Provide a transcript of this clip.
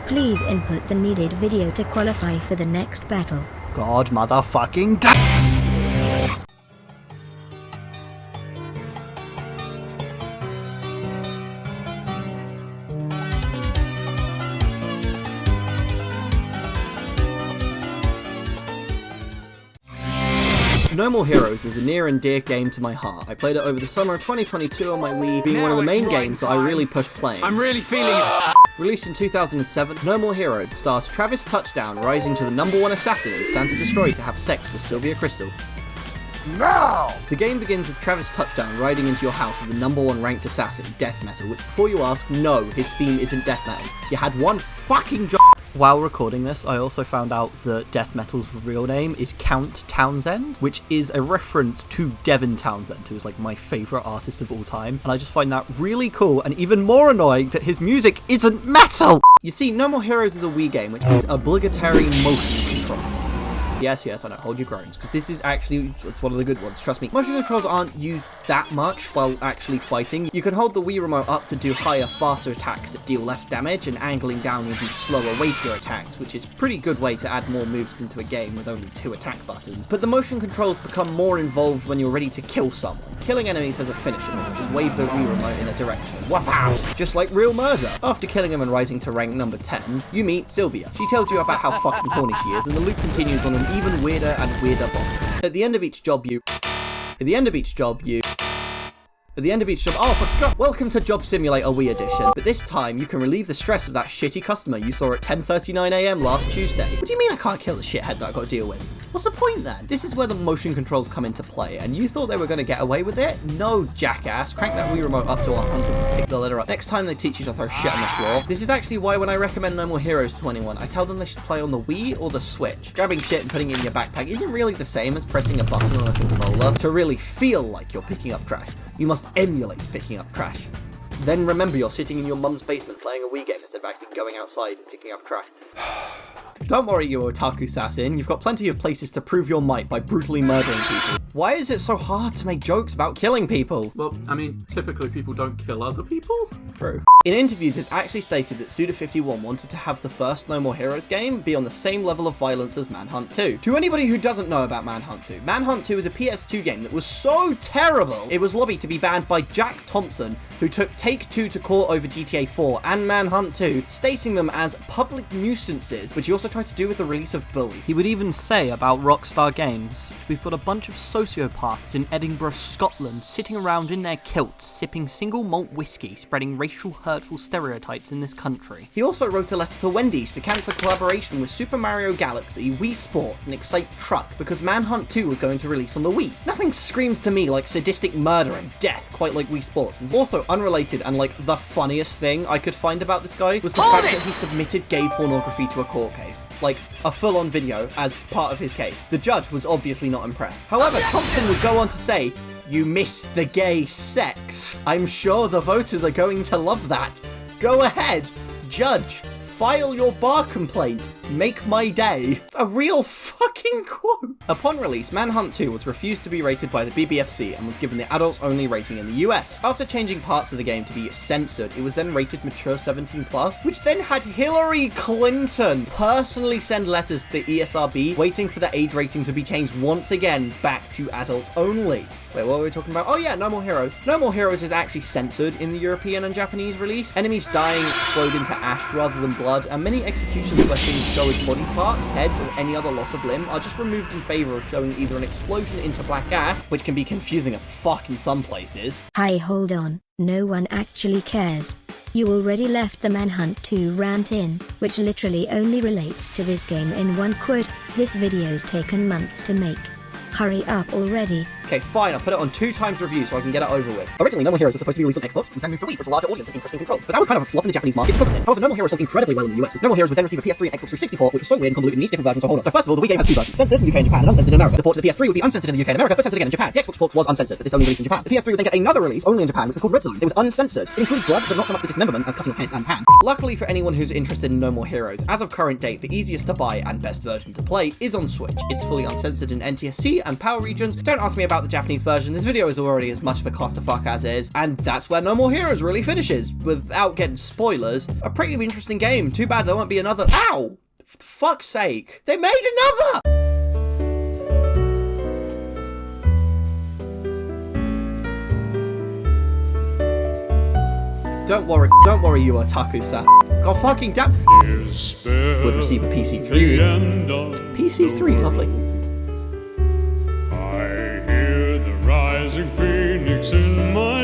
Please input the needed video to qualify for the next battle. God motherfucking damn. No More Heroes is a near and dear game to my heart. I played it over the summer of 2022 on my Wii, being one of the main games that I really pushed playing. I'm really feeling it! Released in 2007, No More Heroes stars Travis Touchdown rising to the #1 assassin as Santa Destroy to have sex with Sylvia Crystal. No! The game begins with Travis Touchdown riding into your house with the #1 ranked assassin, Death Metal, which before you ask, no, his theme isn't Death Metal. You had one fucking job. While recording this, I also found out that Death Metal's real name is Count Townsend, which is a reference to Devin Townsend, who is like my favourite artist of all time, and I just find that really cool and even more annoying that his music isn't metal! You see, No More Heroes is a Wii game, which means obligatory motion control. Yes, I know, hold your groans, because this is actually, it's one of the good ones, trust me. Motion controls aren't used that much while actually fighting. You can hold the Wii remote up to do higher, faster attacks that deal less damage, and angling down will do slower, weightier attacks, which is a pretty good way to add more moves into a game with only 2 attack buttons. But the motion controls become more involved when you're ready to kill someone. Killing enemies has a finisher move, just wave the Wii remote in a direction. Wapow! Just like real murder. After killing him and rising to rank number 10, you meet Sylvia. She tells you about how fucking horny she is, and the loop continues on an even weirder and weirder bosses. At the end of each job, oh for god, welcome to Job Simulator Wii Edition. But this time, you can relieve the stress of that shitty customer you saw at 10:39 AM last Tuesday. What do you mean I can't kill the shithead that I gotta deal with? What's the point then? This is where the motion controls come into play, and you thought they were gonna get away with it? No, jackass. Crank that Wii remote up to 100 and pick the letter up. Next time they teach you to throw shit on the floor. This is actually why when I recommend No More Heroes to anyone, I tell them they should play on the Wii or the Switch. Grabbing shit and putting it in your backpack isn't really the same as pressing a button on a controller. To really feel like you're picking up trash, you must emulate picking up trash. Then remember you're sitting in your mum's basement playing a Wii game instead of actually going outside and picking up trash. Don't worry, you otaku assassin, you've got plenty of places to prove your might by brutally murdering people. Why is it so hard to make jokes about killing people? Well, I mean, typically people don't kill other people. True. In interviews, it's actually stated that Suda51 wanted to have the first No More Heroes game be on the same level of violence as Manhunt 2. To anybody who doesn't know about Manhunt 2, Manhunt 2 is a PS2 game that was so terrible, it was lobbied to be banned by Jack Thompson, who took Take-Two to court over GTA 4 and Manhunt 2, stating them as public nuisances, which he also tried to do with the release of Bully. He would even say about Rockstar Games, we've got a bunch of sociopaths in Edinburgh, Scotland, sitting around in their kilts, sipping single malt whiskey, spreading racial hurtful stereotypes in this country. He also wrote a letter to Wendy's to cancel collaboration with Super Mario Galaxy, Wii Sports, and Excite Truck because Manhunt 2 was going to release on the Wii. Nothing screams to me like sadistic murder and death quite like Wii Sports. Also unrelated and like the funniest thing I could find about this guy was the fact that he submitted gay pornography to a court case. Like, a full-on video as part of his case. The judge was obviously not impressed. However, Thompson would go on to say, "You missed the gay sex. I'm sure the voters are going to love that. Go ahead, judge, file your bar complaint. Make my day." It's a real fucking quote. Upon release, Manhunt 2 was refused to be rated by the BBFC and was given the adults-only rating in the US. After changing parts of the game to be censored, it was then rated mature 17+, which then had Hillary Clinton personally send letters to the ESRB, waiting for the age rating to be changed once again back to adults only. Wait, what were we talking about? Oh yeah, No More Heroes. No More Heroes is actually censored in the European and Japanese release. Enemies dying explode into ash rather than blood, and many executions where things show as body parts, heads, or any other loss of limb are just removed in favour of showing either an explosion into black ash, which can be confusing as fuck in some places. Hi, hold on. No one actually cares. You already left the Manhunt 2 rant in, which literally only relates to this game in one quote. This video's taken months to make. Hurry up already. Okay, fine, I'll put it on 2 times review so I can get it over with. Originally, No More Heroes was supposed to be released on Xbox, and then moved to Wii for its larger audience and interesting controls. But that was kind of a flop in the Japanese market because of this. However, No More Heroes sold incredibly well in the US. No More Heroes would then receive a PS3 and Xbox 360 port, which was so weird and convoluted in each different version, so hold on. So first of all, the Wii game has 2 versions, censored in the UK and Japan, and uncensored in America. The port to the PS3 would be uncensored in the UK and America, but censored again in Japan. The Xbox port was uncensored, but this only released in Japan. The PS3 would then get another release, only in Japan, which was called Red Zone. It was uncensored. It includes blood, but not so much the dismemberment as cutting off heads and hands. Luckily for anyone who's interested in No More Heroes, as of current date, the easiest to buy and best version to play is on Switch. It's fully uncensored in NTSC and PAL regions. Don't ask me about out the Japanese version, this video is already as much of a clusterfuck as is, and that's where No More Heroes really finishes. Without getting spoilers, a pretty interesting game. Too bad there won't be another. Ow! For fuck's sake. They made another! Don't worry, you otaku-san. God fucking damn. Would receive a PC3. PC3, lovely. I hear the rising phoenix in my